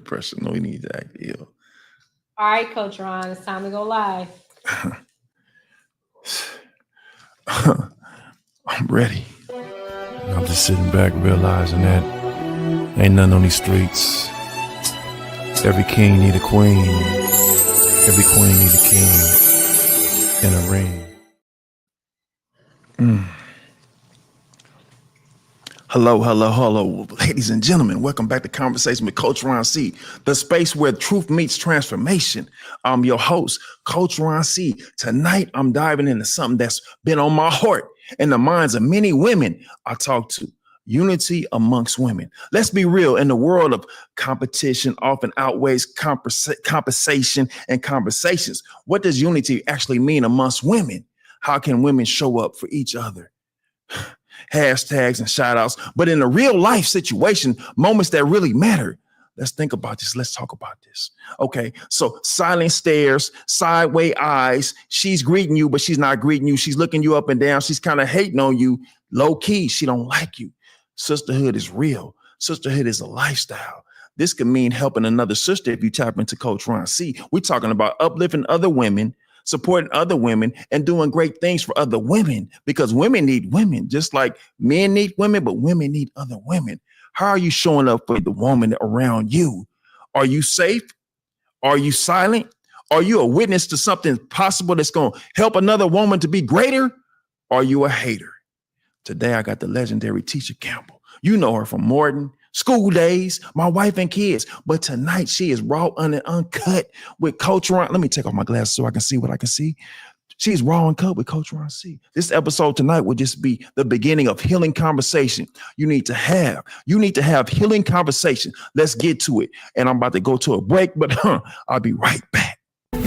pressure. No, we need to act ill. All right, Coach Ron, it's time to go live. I'm ready. I'm just sitting back realizing that ain't nothing on these streets. Every king need a queen. Every queen need a king in a ring. Hello, ladies and gentlemen. Welcome back to Conversation with Coach Ron C, the space where truth meets transformation. I'm your host, Coach Ron C. Tonight, I'm diving into something that's been on my heart and the minds of many women I talk to. Unity amongst women. Let's be real. In the world of competition, often outweighs compensation and conversations. What does unity actually mean amongst women? How can women show up for each other? Hashtags and shout outs, but in a real life situation, moments that really matter. Let's think about this. Let's talk about this. Okay. So silent stares, sideways eyes. She's greeting you, but she's not greeting you. She's looking you up and down. She's kind of hating on you. Low key. She don't like you. Sisterhood is real. Sisterhood is a lifestyle. This could mean helping another sister if you tap into Coach Ron C. We're talking about uplifting other women, supporting other women, and doing great things for other women, because women need women, just like men need women, but women need other women. How are you showing up for the woman around you? Are you safe? Are you silent? Are you a witness to something possible that's going to help another woman to be greater? Are you a hater? Today, I got the legendary Tisha Campbell. You know her from Morton, School Days, My Wife and Kids. But tonight, she is raw and uncut with Coach Ron. Let me take off my glasses so I can see what I can see. She's raw and cut with Coach Ron C. This episode tonight will just be the beginning of healing conversation you need to have. You need to have healing conversation. Let's get to it. And I'm about to go to a break, but I'll be right back.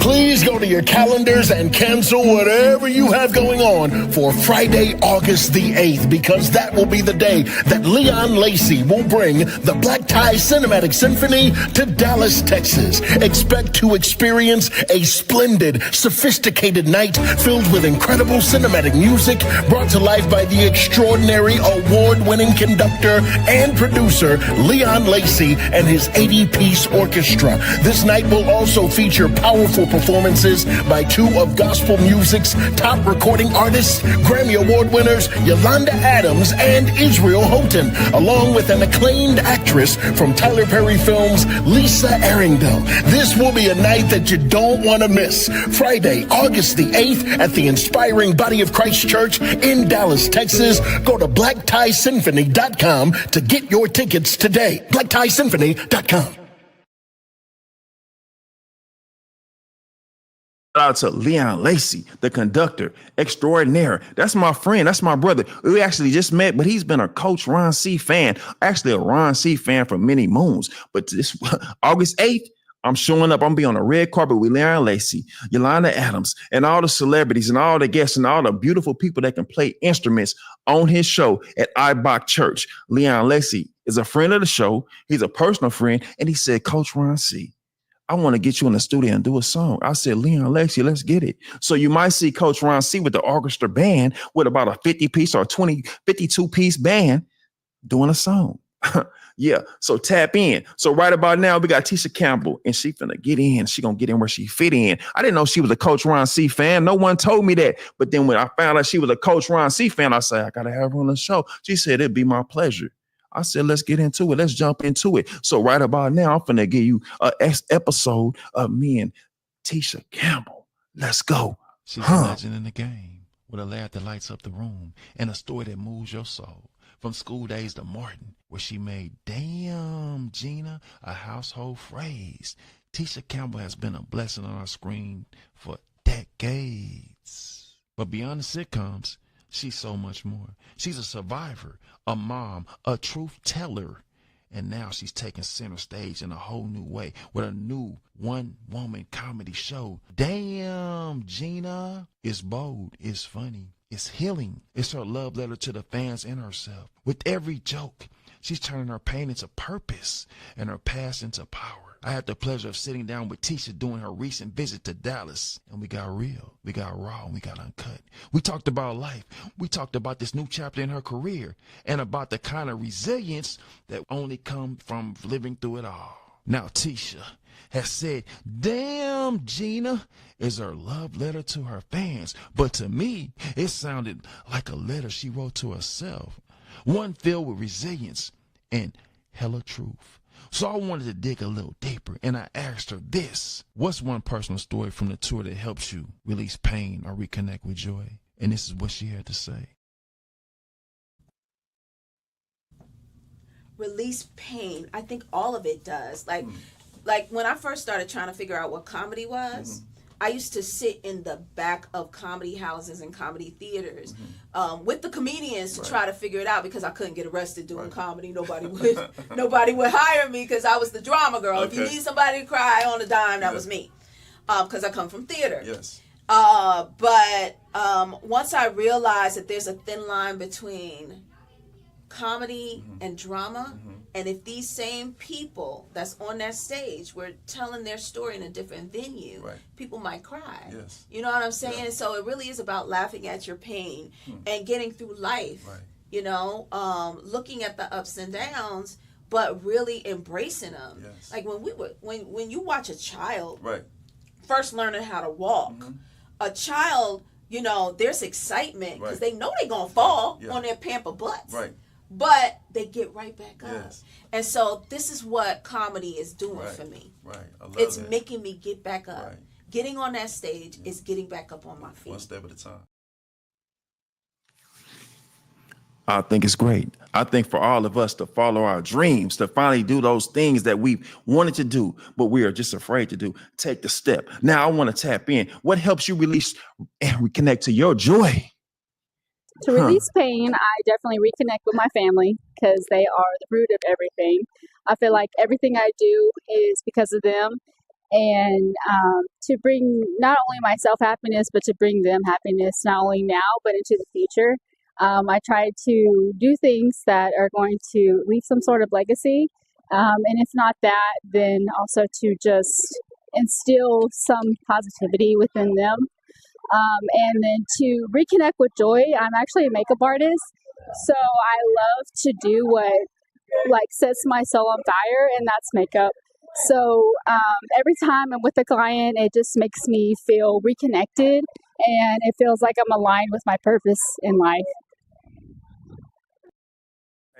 Please go to your calendars and cancel whatever you have going on for Friday, August the 8th, because that will be the day that Leon Lacy will bring the Black Tie Cinematic Symphony to Dallas, Texas. Expect to experience a splendid, sophisticated night filled with incredible cinematic music brought to life by the extraordinary award-winning conductor and producer Leon Lacy and his 80-piece orchestra. This night will also feature powerful performances by two of gospel music's top recording artists, Grammy Award winners Yolanda Adams and Israel Houghton, along with an acclaimed actress from Tyler Perry films, Lisa Arringdale. This will be a night that you don't want to miss. Friday, August the 8th at the Inspiring Body of Christ Church in Dallas, Texas. Go to blacktiesymphony.com to get your tickets today. blacktiesymphony.com. Shout out to Leon Lacy, the conductor extraordinaire. That's my friend. That's my brother. We actually just met, but he's been a Coach Ron C fan, actually a Ron C fan for many moons. But this August 8th, I'm showing up. I'm going to be on a red carpet with Leon Lacy, Yolanda Adams, and all the celebrities and all the guests and all the beautiful people that can play instruments on his show at Ibach Church. Leon Lacy is a friend of the show. He's a personal friend. And he said, Coach Ron C, I want to get you in the studio and do a song. I said, Leon Lacy, let's get it. So you might see Coach Ron C with the orchestra band with about a 50-piece or 52-piece band doing a song. Yeah, so tap in. So right about now, we got Tisha Campbell, and she finna get in. She gonna get in where she fit in. I didn't know she was a Coach Ron C fan. No one told me that. But then when I found out she was a Coach Ron C fan, I said, I gotta have her on the show. She said, it'd be my pleasure. I said, let's get into it. Let's jump into it. So right about now, I'm finna give you an episode of me and Tisha Campbell. Let's go. She's a legend in the game with a laugh that lights up the room and a story that moves your soul. From School Days to Martin, where she made Damn Gina a household phrase. Tisha Campbell has been a blessing on our screen for decades. But beyond the sitcoms, she's so much more. She's a survivor, a mom, a truth teller. And now she's taking center stage in a whole new way with a new one-woman comedy show. Damn, Gina. It's bold. It's funny. It's healing. It's her love letter to the fans and herself. With every joke, she's turning her pain into purpose and her past into power. I had the pleasure of sitting down with Tisha during her recent visit to Dallas, and we got real, we got raw, and we got uncut. We talked about life. We talked about this new chapter in her career and about the kind of resilience that only comes from living through it all. Now Tisha has said, "Damn, Gina," is her love letter to her fans. But to me, it sounded like a letter she wrote to herself. One filled with resilience and hella truth. So I wanted to dig a little deeper, and I asked her this: what's one personal story from the tour that helps you release pain or reconnect with joy? And this is what she had to say. Release pain. I think all of it does. Like when I first started trying to figure out what comedy was, I used to sit in the back of comedy houses and comedy theaters with the comedians to try to figure it out, because I couldn't get arrested doing comedy. Nobody would hire me because I was the drama girl. If you need somebody to cry on a dime, that was me, because I come from theater. Yes. But once I realized that there's a thin line between comedy and drama, and if these same people that's on that stage were telling their story in a different venue, people might cry. Yes. You know what I'm saying? Yeah. So it really is about laughing at your pain and getting through life. Right. You know, looking at the ups and downs, but really embracing them. Yes. Like when you watch a child first learning how to walk, a child, you know, there's excitement because they know they're gonna fall on their pampered butts. Right. But they get right back up. Yes. And so this is what comedy is doing for me. Right. I love it's that. Making me get back up. Right. Getting on that stage is getting back up on my feet. One step at a time. I think it's great. I think for all of us to follow our dreams, to finally do those things that we wanted to do, but we are just afraid to do, take the step. Now I want to tap in. What helps you release and reconnect to your joy? To release pain, I definitely reconnect with my family because they are the root of everything. I feel like everything I do is because of them, and to bring not only myself happiness, but to bring them happiness, not only now, but into the future. I try to do things that are going to leave some sort of legacy, and if not that, then also to just instill some positivity within them. And then to reconnect with joy, I'm actually a makeup artist, so I love to do what sets my soul on fire, and that's makeup. So every time I'm with a client, it just makes me feel reconnected, and it feels like I'm aligned with my purpose in life.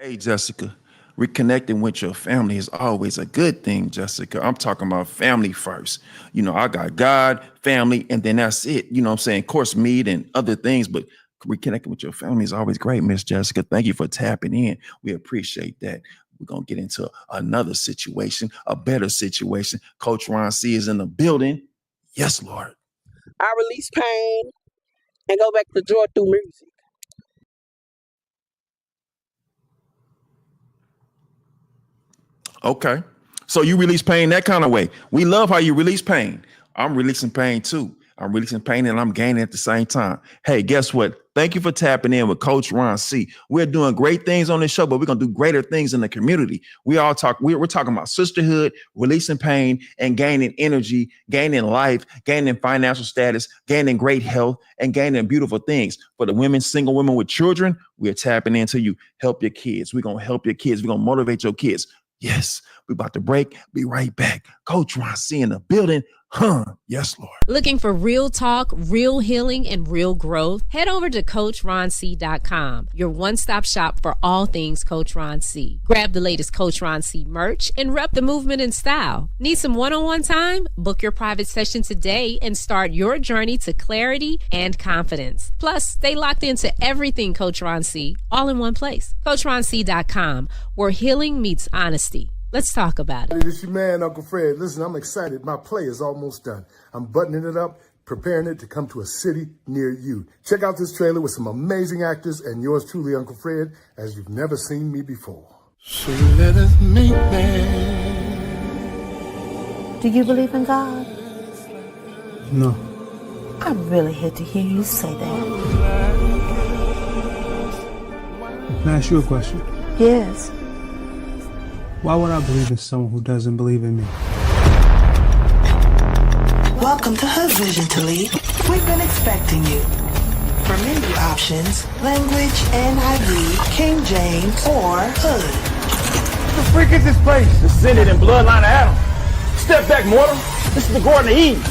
Hey, Jessica. Reconnecting with your family is always a good thing, Jessica. I'm talking about family first. You know, I got God, family, and then that's it. You know what I'm saying? Of course, meat and other things, but reconnecting with your family is always great, Miss Jessica. Thank you for tapping in. We appreciate that. We're going to get into another situation, a better situation. Coach Ron C is in the building. Yes, Lord. I release pain and go back to joy through music. Okay. So you release pain that kind of way. We love how you release pain. I'm releasing pain too. I'm releasing pain and I'm gaining at the same time. Hey, guess what? Thank you for tapping in with Coach Ron C. We're doing great things on this show, but we're going to do greater things in the community. We're talking about sisterhood, releasing pain, and gaining energy, gaining life, gaining financial status, gaining great health, and gaining beautiful things. For the women, single women with children, we're tapping into you. Help your kids. We're going to help your kids. We're going to motivate your kids. Yes, we're about to break. Be right back. Coach Ron C in the building. Yes, Lord. Looking for real talk, real healing, and real growth? Head over to CoachRonC.com, your one-stop shop for all things Coach Ron C. Grab the latest Coach Ron C merch and rep the movement in style. Need some one-on-one time? Book your private session today and start your journey to clarity and confidence. Plus, stay locked into everything Coach Ron C, all in one place. CoachRonC.com, where healing meets honesty. Let's talk about it. It's your man, Uncle Fred. Listen, I'm excited. My play is almost done. I'm buttoning it up, preparing it to come to a city near you. Check out this trailer with some amazing actors and yours truly, Uncle Fred, as you've never seen me before. So let us meet there. Do you believe in God? No. I really hate to hear you say that. Can I ask you a question? Yes. Why would I believe in someone who doesn't believe in me? Welcome to Hood Vision, Talib. We've been expecting you. For menu options, language, NIV, King James, or Hood. the freak is this place? Descended in bloodline of Adam. Step back, mortal. This is the Garden of Eden.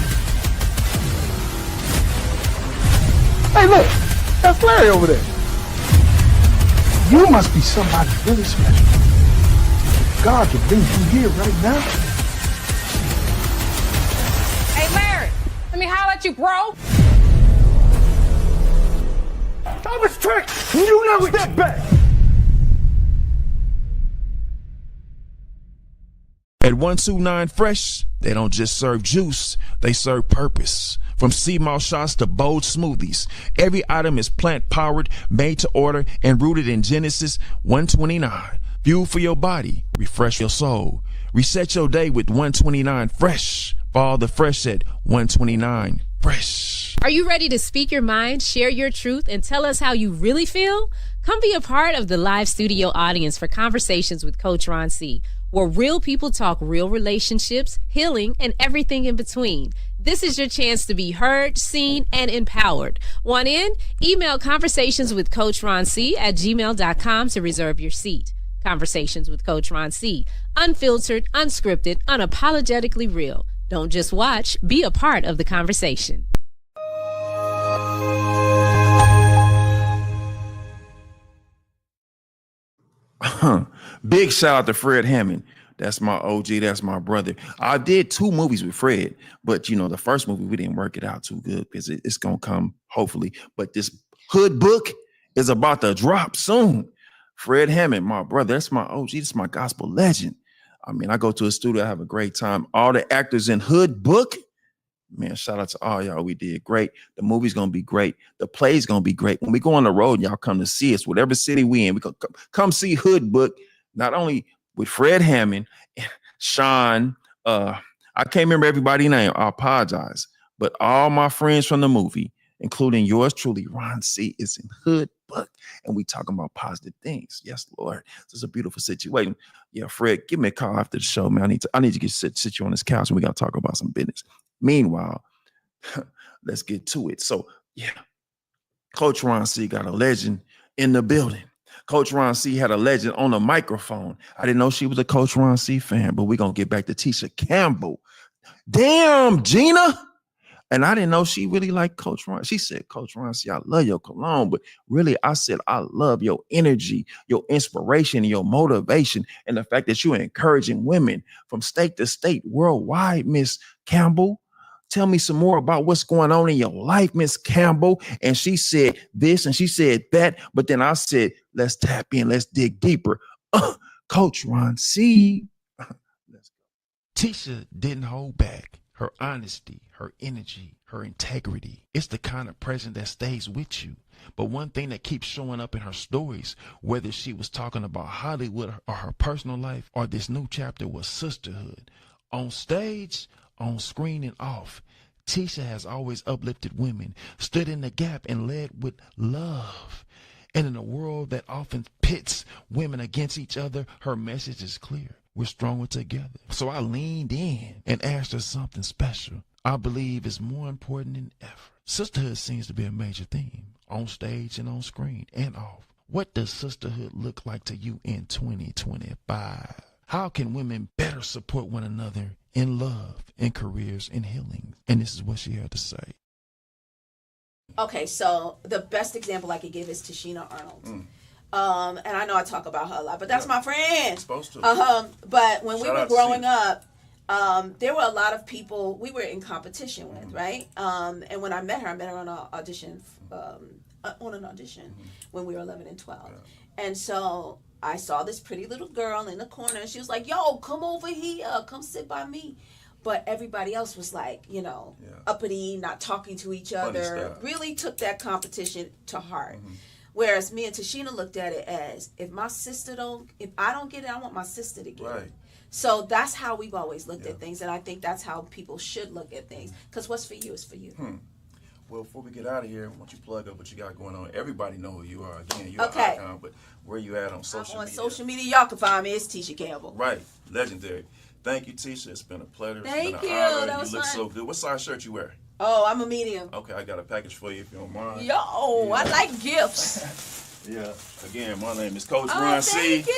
Hey, look. That's Larry over there. You must be somebody really special. God to bring you here right now. Hey, Larry, let me holler at you, bro. I was tricked. You never step back. At 129 Fresh, they don't just serve juice, they serve purpose. From sea moss shots to bold smoothies, every item is plant-powered, made to order, and rooted in Genesis 129. Fuel for your body, refresh your soul. Reset your day with 129 Fresh. Follow the fresh at 129 Fresh. Are you ready to speak your mind, share your truth, and tell us how you really feel? Come be a part of the live studio audience for Conversations with Coach Ron C., where real people talk real relationships, healing, and everything in between. This is your chance to be heard, seen, and empowered. Want in? Email conversationswithcoachronc@gmail.com to reserve your seat. Conversations with Coach Ron C. Unfiltered, unscripted, unapologetically real. Don't just watch, be a part of the conversation. Big shout out to Fred Hammond. That's my OG. That's my brother. I did 2 movies with Fred, but you know, the first movie, we didn't work it out too good because it's going to come hopefully. But this hood book is about to drop soon. Fred Hammond, my brother, that's my OG. That's my gospel legend. I mean, I go to a studio, I have a great time. All the actors in Hood Book, man, shout out to all y'all. We did great. The movie's going to be great. The play's going to be great. When we go on the road, y'all come to see us, whatever city we in, we come see Hood Book, not only with Fred Hammond, Sean, I can't remember everybody's name. I apologize. But all my friends from the movie, including yours truly, Ron C, is in Hood Book. And we talking about positive things. Yes, Lord. This is a beautiful situation. Yeah, Fred, give me a call after the show, man. I need to get sit you on this couch and we got to talk about some business. Meanwhile, let's get to it. So, yeah, Coach Ron C got a legend in the building. Coach Ron C had a legend on the microphone. I didn't know she was a Coach Ron C fan, but we're going to get back to Tisha Campbell. Damn, Gina. And I didn't know she really liked Coach Ron. She said, Coach Ron C, I love your cologne. But really, I said, I love your energy, your inspiration, and your motivation, and the fact that you're encouraging women from state to state worldwide, Miss Campbell. Tell me some more about what's going on in your life, Miss Campbell. And she said this and she said that. But then I said, let's tap in. Let's dig deeper. Coach Ron C. Tisha didn't hold back. Her honesty, her energy, her integrity. It's the kind of presence that stays with you. But one thing that keeps showing up in her stories, whether she was talking about Hollywood or her personal life or this new chapter, was sisterhood. On stage, on screen, and off, Tisha has always uplifted women, stood in the gap, and led with love. And in a world that often pits women against each other, her message is clear. We're stronger together. So I leaned in and asked her something special I believe is more important than ever. Sisterhood seems to be a major theme, on stage and on screen and off. What does sisterhood look like to you in 2025? How can women better support one another in love, in careers, in healing? And this is what she had to say. Okay, so the best example I could give is Tashina Arnold. And I know I talk about her a lot, but that's my friend. Supposed to. But when we were growing up, there were a lot of people we were in competition with, right? And when I met her on an audition, when we were 11 and 12. Yeah. And so I saw this pretty little girl in the corner, and she was like, yo, come over here, come sit by me. But everybody else was like, uppity, not talking to each other, really took that competition to heart. Whereas me and Tashina looked at it as, if I don't get it, I want my sister to get it. So that's how we've always looked at things, and I think that's how people should look at things, because what's for you is for you. Well, before we get out of here, why don't you plug up what you got going on? Everybody know who you are. Again, you're an icon, but where you at on social media? On social media, y'all can find me. It's Tisha Campbell. Right. Legendary. Thank you, Tisha. It's been a pleasure. Thank you. That was fun. You look so good. What size shirt you wear? Oh, I'm a medium. Okay, I got a package for you if you don't mind. Yo, I like gifts. Yeah. Again, my name is Coach Ron C. Thank you.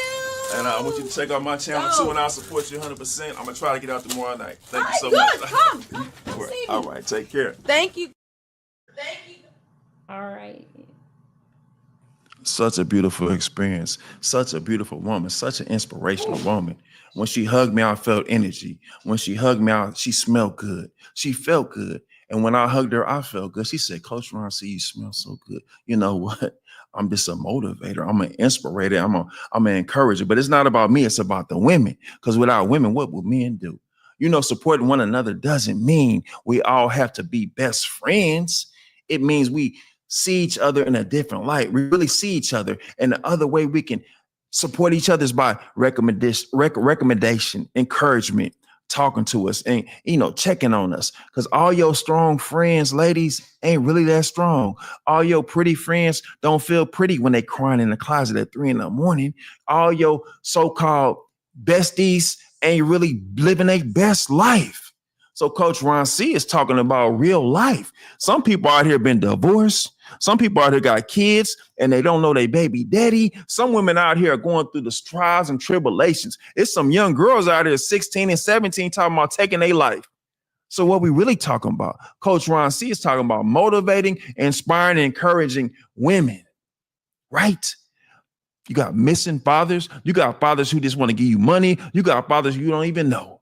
And I want you to check out my channel too, and I'll support you 100%. I'm gonna try to get out tomorrow night. Thank you so much. Come. All right, take care. Thank you. All right. Such a beautiful experience. Such a beautiful woman. Such an inspirational woman. When she hugged me, I felt energy. When she hugged me, she smelled good. She felt good. And when I hugged her, I felt good. She said, Coach Ron, see, you smell so good. You know what? I'm just a motivator. I'm an inspirator. I'm an encourager. But it's not about me. It's about the women. Because without women, what would men do? You know, supporting one another doesn't mean we all have to be best friends. It means we see each other in a different light. We really see each other. And the other way we can support each other is by recommendation, encouragement, talking to us and, you know, checking on us. Because all your strong friends, ladies, ain't really that strong. All your pretty friends don't feel pretty when they crying in the closet at 3 a.m. All your so-called besties ain't really living their best life. So Coach Ron C is talking about real life. Some people out here been divorced. Some people out here got kids and they don't know their baby daddy. Some women out here are going through the trials and tribulations. It's some young girls out here 16 and 17 talking about taking their life. So what we really talking about? Coach Ron C is talking about motivating, inspiring, and encouraging women, right? You got missing fathers. You got fathers who just want to give you money. You got fathers you don't even know.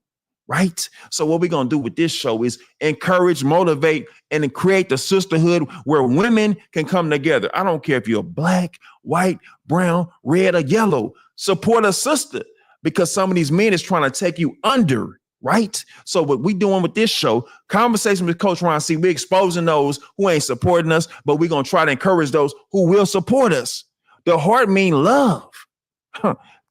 Right. So what we're going to do with this show is encourage, motivate, and create the sisterhood where women can come together. I don't care if you're black, white, brown, red, or yellow. Support a sister because some of these men is trying to take you under. Right. So what we doing with this show, Conversation with Coach Ron C, we're exposing those who ain't supporting us, but we're going to try to encourage those who will support us. The heart means love.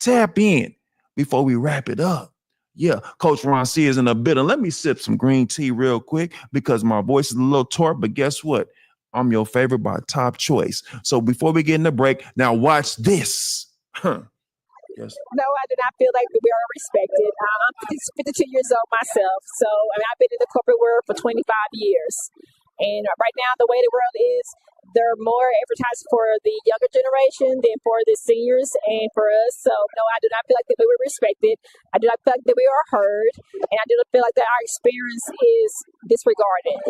Tap in before we wrap it up. Yeah, Coach Ron C is in a bit. And let me sip some green tea real quick because my voice is a little tart. But guess what? I'm your favorite by Top Choice. So before we get in the break, now watch this. Yes. No, I do not feel like we are respected. I'm 52 years old myself. So I've been in the corporate world for 25 years. And right now, the way the world is, they're more advertised for the younger generation than for the seniors and for us. So, no, I do not feel like that we were respected. I do not feel like that we are heard. And I do not feel like that our experience is disregarded.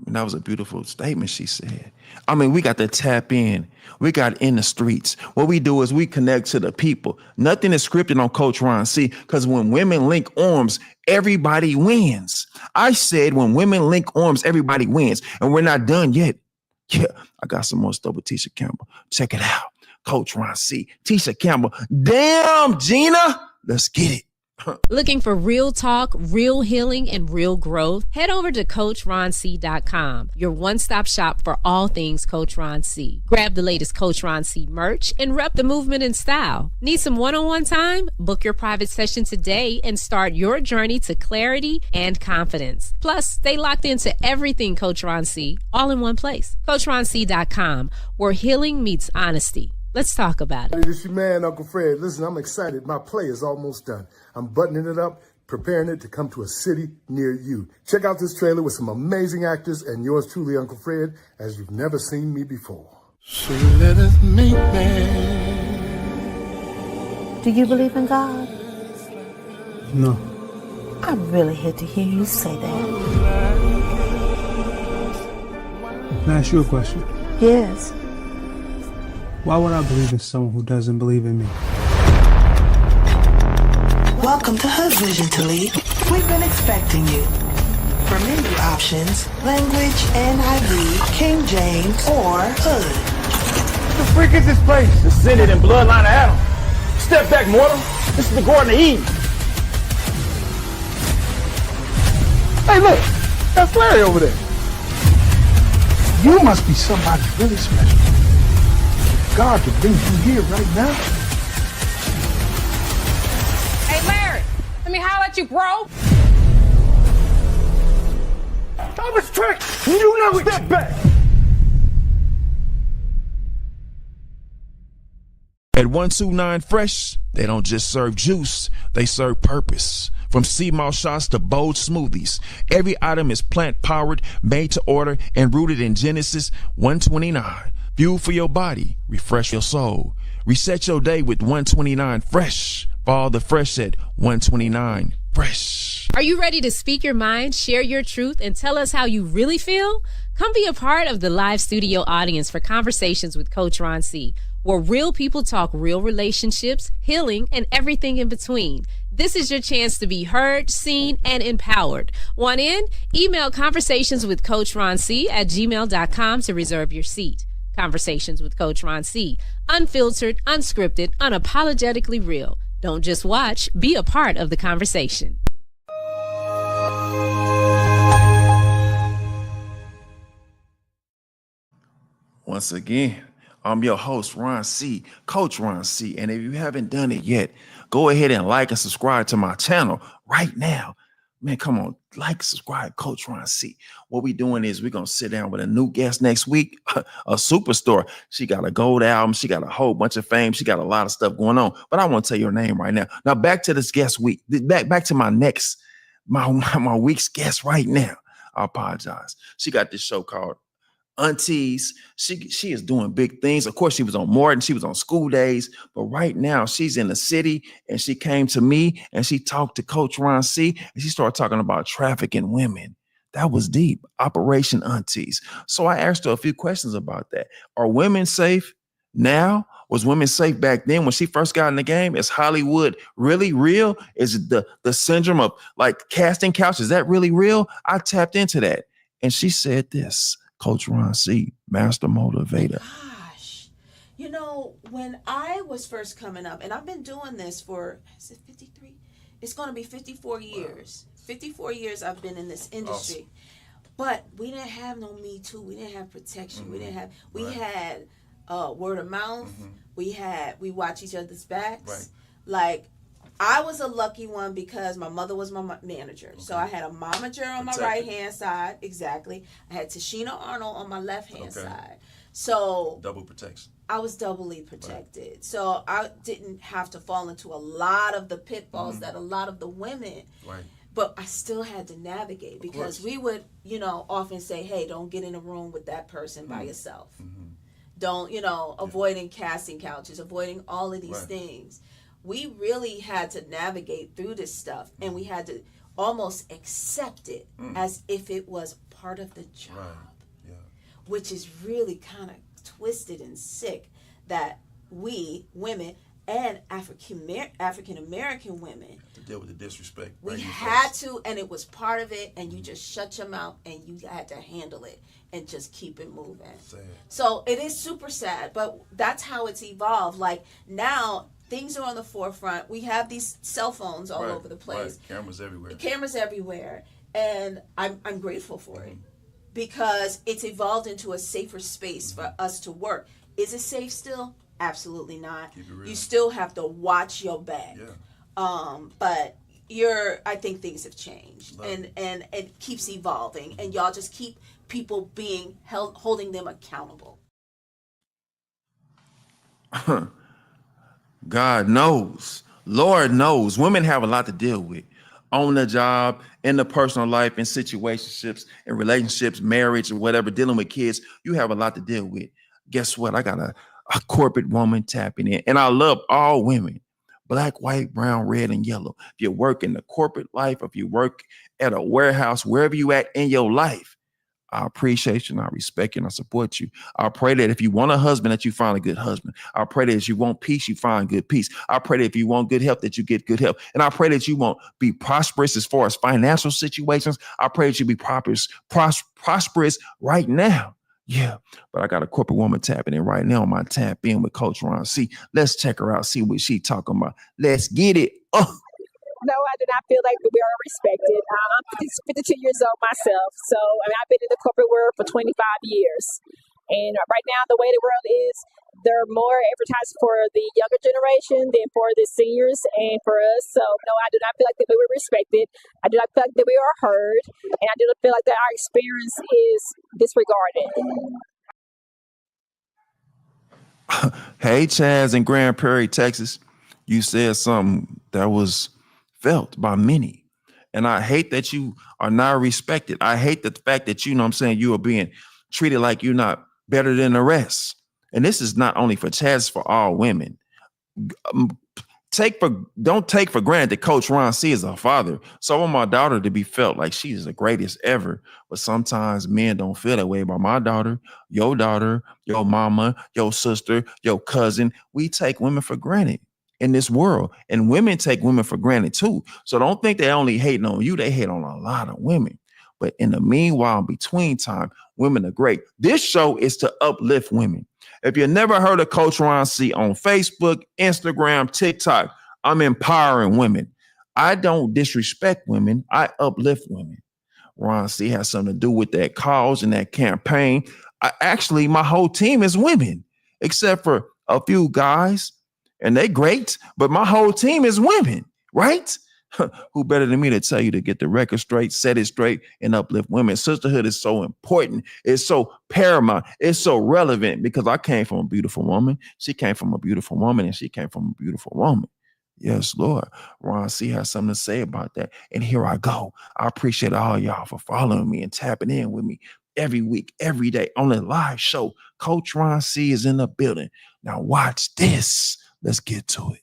That was a beautiful statement she said. I mean, we got to tap in. We got in the streets. What we do is we connect to the people. Nothing is scripted on Coach Ron C because when women link arms, everybody wins. I said when women link arms, everybody wins. And we're not done yet. Yeah, I got some more stuff with Tisha Campbell. Check it out. Coach Ron C. Tisha Campbell. Damn, Gina. Let's get it. Looking for real talk, real healing, and real growth? Head over to CoachRonC.com, your one-stop shop for all things Coach Ron C. Grab the latest Coach Ron C merch and rep the movement in style. Need some one-on-one time? Book your private session today and start your journey to clarity and confidence. Plus, stay locked into everything Coach Ron C, all in one place. CoachRonC.com, where healing meets honesty. Let's talk about it. Hey, this your man, Uncle Fred. Listen, I'm excited. My play is almost done. I'm buttoning it up, preparing it to come to a city near you. Check out this trailer with some amazing actors and yours truly, Uncle Fred, as you've never seen me before. So let us meet, man. Do you believe in God? No. I really hate to hear you say that. Can I ask you a question? Yes. Why would I believe in someone who doesn't believe in me? Welcome to Hood Vision to Lead. We've been expecting you. For menu options, language, NIV, King James, or Hood. What the freak is this place? Descended in bloodline of Adam. Step back, mortal. This is the Garden of Eden. Hey, look. That's Larry over there. You must be somebody really special. God to bring you here right now. Hey, Larry, let me holler at you, bro. I was tricked. You never step back. At 129 Fresh, they don't just serve juice, they serve purpose. From sea moss shots to bold smoothies, every item is plant-powered, made to order, and rooted in Genesis 1:29. Fuel for your body, refresh your soul. Reset your day with 129 Fresh. Follow the Fresh at 129 Fresh. Are you ready to speak your mind, share your truth, and tell us how you really feel? Come be a part of the live studio audience for Conversations with Coach Ron C., where real people talk real relationships, healing, and everything in between. This is your chance to be heard, seen, and empowered. Want in? Email conversationswithcoachronc@gmail.com to reserve your seat. Conversations with Coach Ron C. Unfiltered, unscripted, unapologetically real. Don't just watch, be a part of the conversation. Once again, I'm your host, Ron C., Coach Ron C. And if you haven't done it yet, go ahead and like and subscribe to my channel right now. Man, come on, like, subscribe, Coach Ron C. What we doing is we're going to sit down with a new guest next week, a superstar. She got a gold album. She got a whole bunch of fame. She got a lot of stuff going on. But I want to tell you her name right now. Now, back to this guest week. Back to my week's guest right now. I apologize. She got this show called Aunties. She is doing big things. Of course, she was on Morton. She was on School Days. But right now, she's in the city, and she came to me, and she talked to Coach Ron C., and she started talking about trafficking women. That was deep. Operation Aunties. So I asked her a few questions about that. Are women safe now? Was women safe back then when she first got in the game? Is Hollywood really real? Is it the syndrome of like casting couch? Is that really real? I tapped into that. And she said this. Coach Ron C., master motivator. Gosh, you know, when I was first coming up, and I've been doing this for, is it 53? It's going to be 54 years. 54 years I've been in this industry. Awesome. But we didn't have no Me Too. We didn't have protection. Mm-hmm. We had word of mouth. Mm-hmm. We watch each other's backs. Right. Like, I was a lucky one because my mother was my manager. Okay. So I had a momager on my right-hand side. Exactly. I had Tashina Arnold on my left-hand side. So double protection. I was doubly protected. Right. So I didn't have to fall into a lot of the pitfalls that a lot of the women. Right. But I still had to navigate because we would, often say, hey, don't get in a room with that person by yourself. Mm-hmm. Don't, avoiding casting couches, avoiding all of these things. We really had to navigate through this stuff, and we had to almost accept it as if it was part of the job, which is really kind of twisted and sick that we, women, and African American women have to deal with the disrespect. We had to, and it was part of it, and you just shut your mouth, and you had to handle it and just keep it moving. Sad. So it is super sad, but that's how it's evolved. Like now, things are on the forefront. We have these cell phones all over the place. Right. Cameras everywhere. And I'm grateful for it because it's evolved into a safer space for us to work. Is it safe still? Absolutely not. Keep it real. You still have to watch your back. Yeah. But I think things have changed. And it keeps evolving. And y'all just keep people being holding them accountable. God knows, Lord knows, women have a lot to deal with on the job, in the personal life, in situationships, in relationships, marriage, or whatever, dealing with kids. You have a lot to deal with. Guess what? I got a corporate woman tapping in, and I love all women, black, white, brown, red, and yellow. If you work in the corporate life, if you work at a warehouse, wherever you at in your life, I appreciate you and I respect you and I support you. I pray that if you want a husband, that you find a good husband. I pray that if you want peace, you find good peace. I pray that if you want good health, that you get good health. And I pray that you won't be prosperous as far as financial situations. I pray that you be prosperous right now. Yeah, but I got a corporate woman tapping in right now on my tap in with Coach Ron C. Let's check her out, see what she talking about. Let's get it. No, I do not feel like we are respected. I'm 52 years old myself, so I've been in the corporate world for 25 years. And right now, the way the world is, they're more advertised for the younger generation than for the seniors and for us. So, no, I do not feel like that we were respected. I do not feel like that we are heard. And I do not feel like that our experience is disregarded. Hey, Chaz in Grand Prairie, Texas. You said something that was felt by many. And I hate that you are not respected. I hate the fact that, you are being treated like you're not better than the rest. And this is not only for Chaz, it's for all women. Don't take for granted that Coach Ron C is a father. So I want my daughter to be felt like she is the greatest ever. But sometimes men don't feel that way about my daughter, your mama, your sister, your cousin. We take women for granted in this world, and women take women for granted too. So don't think they only hating on you. They hate on a lot of women. But in the meanwhile, in between time, women are great. This show is to uplift women. If you never heard of Coach Ron C on Facebook, Instagram, TikTok, I'm empowering women. I don't disrespect women. I uplift women. Ron C has something to do with that cause and that campaign. Actually, my whole team is women, except for a few guys, and they great, but my whole team is women, right? Who better than me to tell you to get the record straight, set it straight, and uplift women? Sisterhood is so important. It's so paramount. It's so relevant because I came from a beautiful woman. She came from a beautiful woman, and she came from a beautiful woman. Yes, Lord. Ron C has something to say about that. And here I go. I appreciate all y'all for following me and tapping in with me every week, every day on the live show. Coach Ron C is in the building. Now watch this. Let's get to it.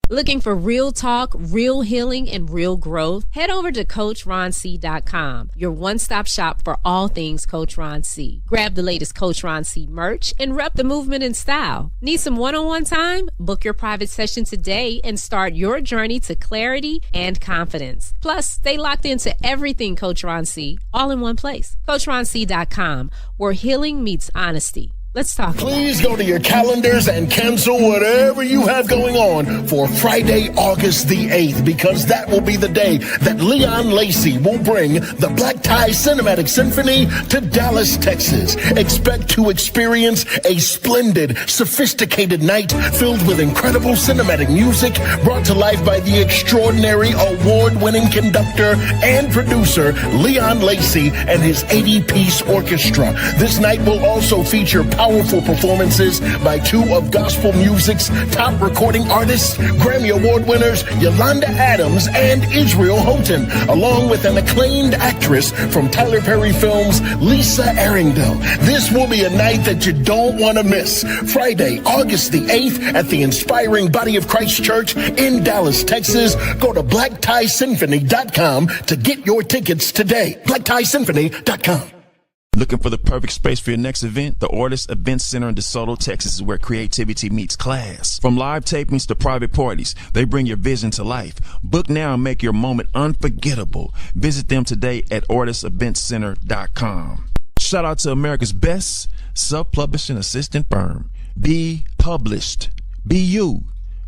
Looking for real talk, real healing, and real growth? Head over to CoachRonC.com, your one-stop shop for all things Coach Ron C. Grab the latest Coach Ron C merch and rep the movement in style. Need some one-on-one time? Book your private session today and start your journey to clarity and confidence. Plus, stay locked into everything Coach Ron C, all in one place. CoachRonC.com, where healing meets honesty. Let's talk. Please go to your calendars and cancel whatever you have going on for Friday, August the 8th, because that will be the day that Leon Lacey will bring the Black Tie Cinematic Symphony to Dallas, Texas. Expect to experience a splendid, sophisticated night filled with incredible cinematic music brought to life by the extraordinary award-winning conductor and producer Leon Lacey and his 80-piece orchestra. This night will also feature powerful performances by two of gospel music's top recording artists, Grammy Award winners Yolanda Adams and Israel Houghton, along with an acclaimed actress from Tyler Perry Films, Lisa Arundel. This will be a night that you don't want to miss. Friday, August the 8th at the Inspiring Body of Christ Church in Dallas, Texas. Go to BlackTieSymphony.com to get your tickets today. BlackTieSymphony.com. Looking for the perfect space for your next event? The Ortis Event Center in DeSoto, Texas is where creativity meets class. From live tapings to private parties, they bring your vision to life. Book now and make your moment unforgettable. Visit them today at ortiseventcenter.com. Shout out to America's best self-publishing assistant firm. Be published. Be you.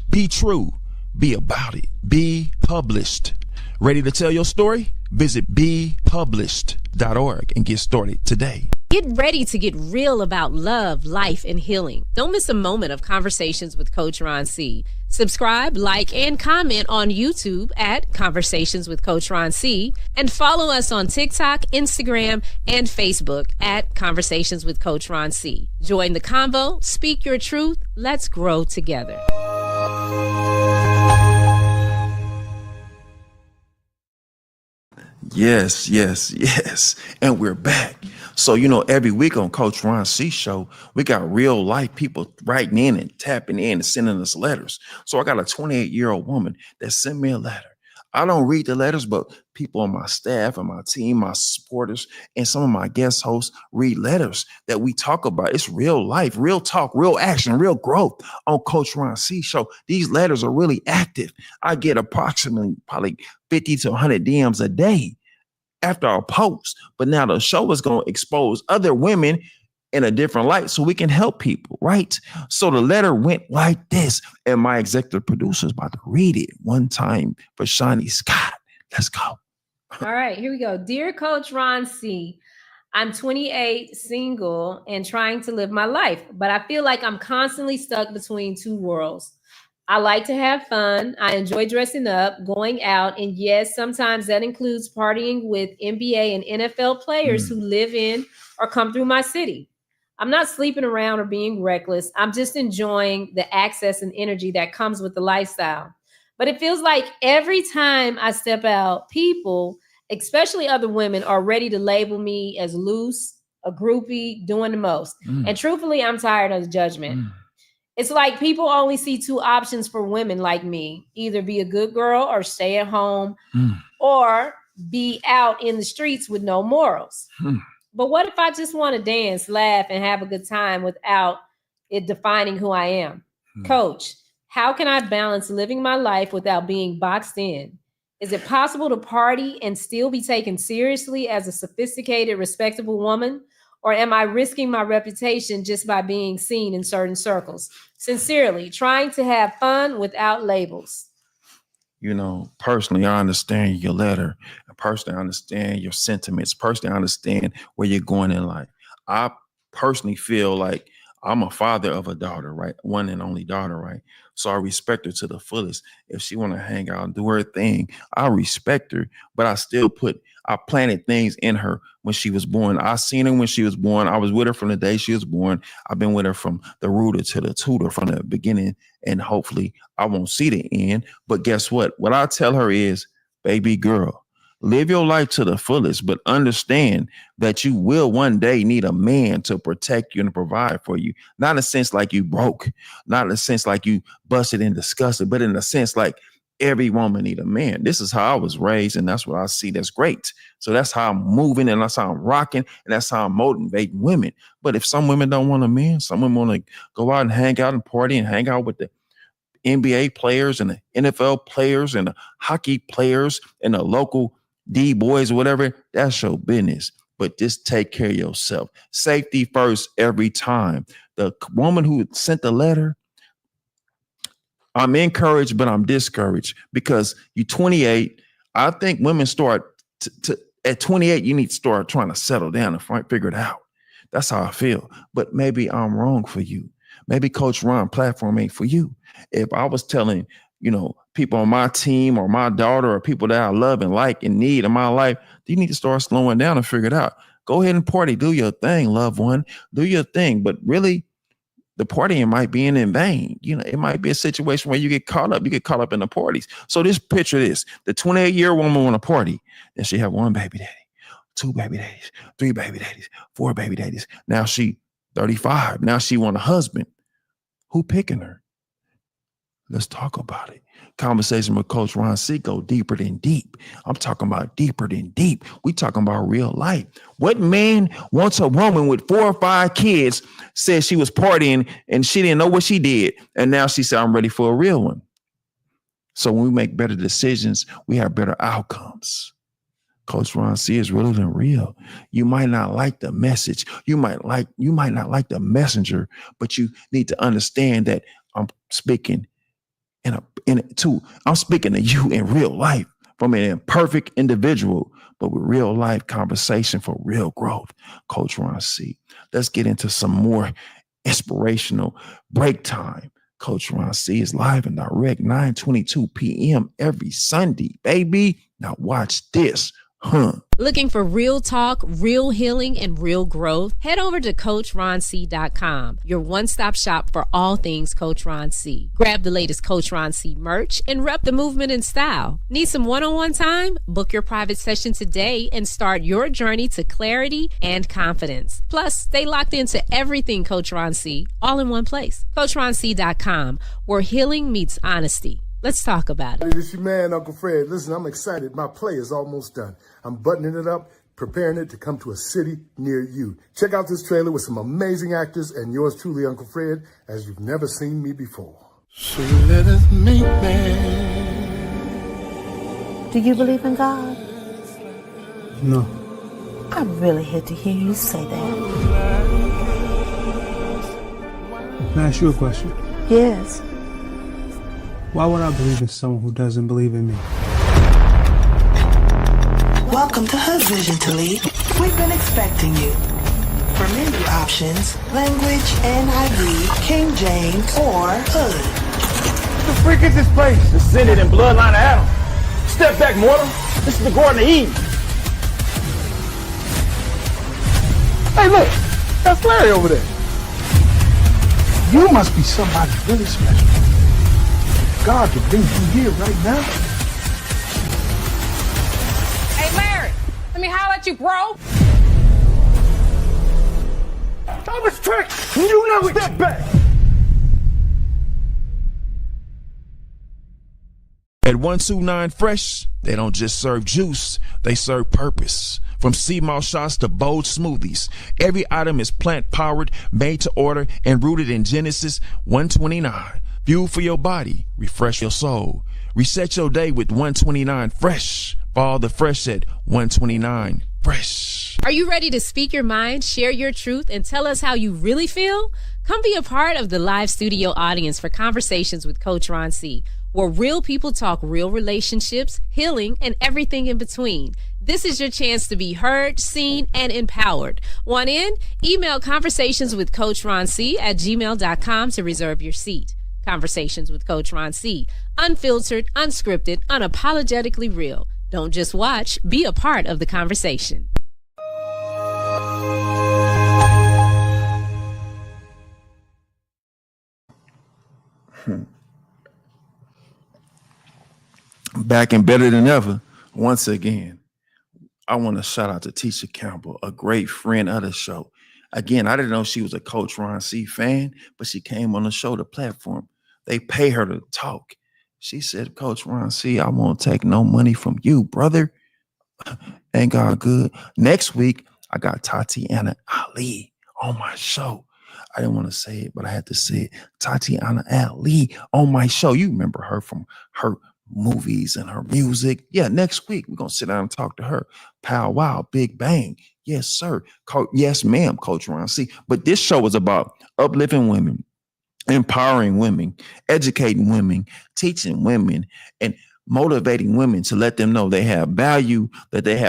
Be true. Be about it. Be published. Ready to tell your story? Visit bepublished.org and get started today. Get ready to get real about love, life, and healing. Don't miss a moment of Conversations with Coach Ron C. Subscribe, like, and comment on YouTube at Conversations with Coach Ron C. And follow us on TikTok, Instagram, and Facebook at Conversations with Coach Ron C. Join the convo, speak your truth. Let's grow together. Yes. And we're back. So, every week on Coach Ron C show, we got real life people writing in and tapping in and sending us letters. So I got a 28-year-old woman that sent me a letter. I don't read the letters, but people on my staff and my team, my supporters, and some of my guest hosts read letters that we talk about. It's real life, real talk, real action, real growth on Coach Ron C show. These letters are really active. I get approximately probably 50 to 100 DMs a day after our post. But now the show is going to expose other women in a different light so we can help people, right? So the letter went like this, and my executive producer is about to read it one time for Shawnee Scott. Let's go. All right, here we go. Dear Coach Ron C., I'm 28, single, and trying to live my life, but I feel like I'm constantly stuck between two worlds. I like to have fun. I enjoy dressing up, going out, and yes, sometimes that includes partying with NBA and NFL players who live in or come through my city. I'm not sleeping around or being reckless. I'm just enjoying the access and energy that comes with the lifestyle. But it feels like every time I step out, people, especially other women, are ready to label me as loose, a groupie, doing the most. And truthfully, I'm tired of the judgment. It's like people only see two options for women like me, either be a good girl or stay at home or be out in the streets with no morals. But what if I just want to dance, laugh, and have a good time without it defining who I am? Coach, how can I balance living my life without being boxed in? Is it possible to party and still be taken seriously as a sophisticated, respectable woman? Or am I risking my reputation just by being seen in certain circles? Sincerely, trying to have fun without labels. You know, personally, I understand your letter. Personally, I understand your sentiments. Personally, I understand where you're going in life. I personally feel like I'm a father of a daughter, right? One and only daughter, right? So I respect her to the fullest. If she want to hang out and do her thing, I respect her, but I planted things in her when she was born. I seen her when she was born. I was with her from the day she was born. I've been with her from the rooter to the tutor from the beginning, and hopefully I won't see the end. But guess what? What I tell her is, baby girl, live your life to the fullest, but understand that you will one day need a man to protect you and provide for you. Not in a sense like you broke, not in a sense like you busted and disgusted, but in a sense like every woman need a man. This is how I was raised, and that's what I see that's great. So that's how I'm moving, and that's how I'm rocking, and that's how I'm motivating women. But if some women don't want a man, some women want to go out and hang out and party and hang out with the NBA players and the NFL players and the hockey players and the local D boys or whatever, that's your business. But just take care of yourself. Safety first every time. The woman who sent the letter, I'm encouraged, but I'm discouraged because you're 28. I think women start at 28, you need to start trying to settle down and figure it out. That's how I feel. But maybe I'm wrong for you. Maybe Coach Ron platform ain't for you. If I was telling, people on my team or my daughter or people that I love and like and need in my life, you need to start slowing down and figure it out. Go ahead and party. Do your thing, loved one. Do your thing. But really, the partying might be in vain. It might be a situation where you get caught up. You get caught up in the parties. So picture this. The 28-year-old woman want to party. Then she have one baby daddy, two baby daddies, three baby daddies, four baby daddies. Now she 35. Now she want a husband. Who picking her? Let's talk about it. Conversation with Coach Ron C. go deeper than deep. I'm talking about deeper than deep. We talking about real life. What man wants a woman with 4 or 5 kids, said she was partying and she didn't know what she did, and now she said, I'm ready for a real one. So when we make better decisions, we have better outcomes. Coach Ron C is realer than real. You might not like the message. You might not like the messenger, but you need to understand that I'm speaking I'm speaking to you in real life from an imperfect individual, but with real life conversation for real growth. Coach Ron C. Let's get into some more inspirational break time. Coach Ron C is live and direct 9:22 p.m. every Sunday, baby. Now watch this. Looking for real talk, real healing, and real growth? Head over to CoachRonC.com, your one-stop shop for all things Coach Ron C. Grab the latest Coach Ron C merch and rep the movement in style. Need some one-on-one time? Book your private session today and start your journey to clarity and confidence. Plus, stay locked into everything Coach Ron C, all in one place. CoachRonC.com, where healing meets honesty. Let's talk about it. Hey, this is your man, Uncle Fred. Listen, I'm excited. My play is almost done. I'm buttoning it up, preparing it to come to a city near you. Check out this trailer with some amazing actors and yours truly, Uncle Fred, as you've never seen me before. So let us meet, man. Do you believe in God? No. I really hate to hear you say that. Can I ask you a question? Yes. Why would I believe in someone who doesn't believe in me? Welcome to Hood Vision to Lead. We've been expecting you. For menu options, language, NIV, King James, or Hood. What the freak is this place? Descended in bloodline of Adam. Step back, mortal. This is the Garden of Eden. Hey, look. That's Larry over there. You must be somebody really special. God to bring you here right now. Hey, Larry, let me holler at you, bro. I was tricked. You know it. Step back. At 129 Fresh, they don't just serve juice, they serve purpose. From sea moss shots to bold smoothies, every item is plant-powered, made to order, and rooted in Genesis 129. Fuel for your body, refresh your soul. Reset your day with 129 Fresh. Follow the fresh at 129 Fresh. Are you ready to speak your mind, share your truth, and tell us how you really feel? Come be a part of the live studio audience for Conversations with Coach Ron C., where real people talk real relationships, healing, and everything in between. This is your chance to be heard, seen, and empowered. Want in? Email conversationswithcoachronc@gmail.com to reserve your seat. Conversations with Coach Ron C. Unfiltered, unscripted, unapologetically real. Don't just watch, be a part of the conversation. Back and better than ever. Once again, I want to shout out to Tisha Campbell, a great friend of the show. Again, I didn't know she was a Coach Ron C fan, but she came on the show, the platform. They pay her to talk. She said, Coach Ron C, I won't take no money from you, brother. Ain't God good? Next week, I got Tatiana Ali on my show. I didn't want to say it, but I had to say it. Tatiana Ali on my show. You remember her from her movies and her music. Yeah, next week, we're going to sit down and talk to her. Pow wow, Big Bang. Yes, sir. Yes, ma'am, Coach Ron C. But this show is about uplifting women, empowering women, educating women, teaching women, and motivating women to let them know they have value, that they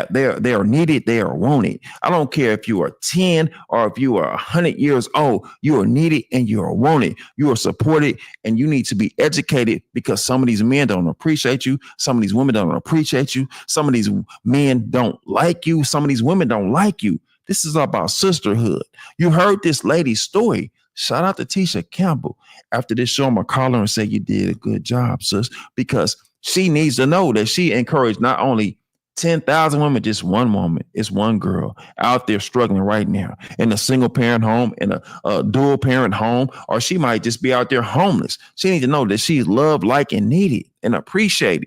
are needed, they are wanted. I don't care if you are 10 or if you are 100 years old, you are needed and you are wanted. You are supported and you need to be educated, because some of these men don't appreciate you. Some of these women don't appreciate you. Some of these men don't like you. Some of these women don't like you. This is about sisterhood. You heard this lady's story. Shout out to Tisha Campbell. After this show, I'm going to call her and say, you did a good job, sis, because she needs to know that she encouraged not only 10,000 women, just one woman. It's one girl out there struggling right now in a single parent home, in a dual parent home, or she might just be out there homeless. She needs to know that she's loved, liked, and needed and appreciated.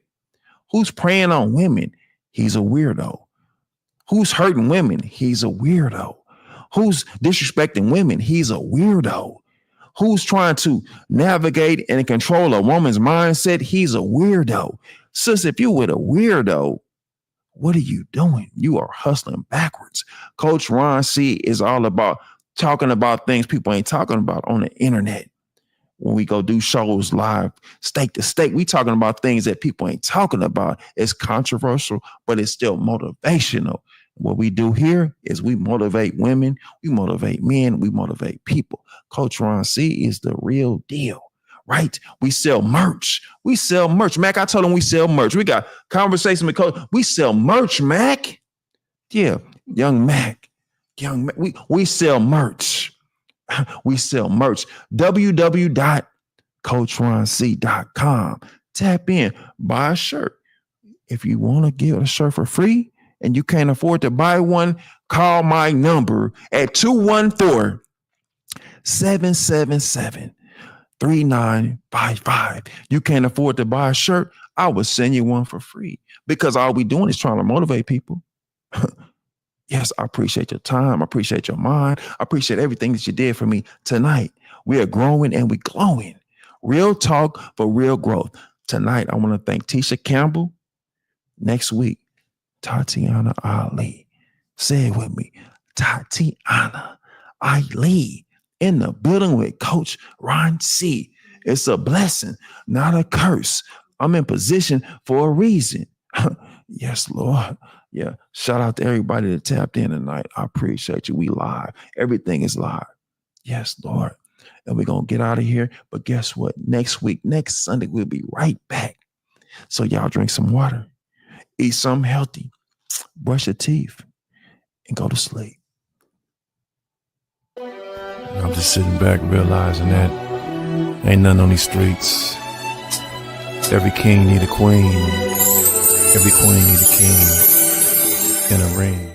Who's preying on women? He's a weirdo. Who's hurting women? He's a weirdo. Who's disrespecting women? He's a weirdo. Who's trying to navigate and control a woman's mindset? He's a weirdo. Sis, if you're with a weirdo, what are you doing? You are hustling backwards. Coach Ron C is all about talking about things people ain't talking about on the internet. When we go do shows live, state to state, we talking about things that people ain't talking about. It's controversial, but it's still motivational. What we do here is we motivate women, we motivate men, we motivate people. Coach Ron C is the real deal, right? We sell merch. We sell merch. Mac, I told him we sell merch. We got conversation with Coach. We sell merch, Mac. Yeah, young Mac. We sell merch. We sell merch. www.coachronc.com. Tap in, buy a shirt. If you want to give a shirt for free, and you can't afford to buy one, call my number at 214-777-3955. You can't afford to buy a shirt, I will send you one for free, because all we doing is trying to motivate people. Yes, I appreciate your time. I appreciate your mind. I appreciate everything that you did for me tonight. We are growing and we glowing. Real talk for real growth. Tonight, I want to thank Tisha Campbell. Next week, Tatiana Ali. Say it with me. Tatiana Ali in the building with Coach Ron C. It's a blessing, not a curse. I'm in position for a reason. Yes, Lord. Yeah. Shout out to everybody that tapped in tonight. I appreciate you. We live. Everything is live. Yes, Lord. And we're going to get out of here. But guess what? Next week, next Sunday, we'll be right back. So y'all drink some water. Eat something healthy, brush your teeth, and go to sleep. I'm just sitting back realizing that ain't nothing on these streets. Every king need a queen. Every queen need a king in a ring.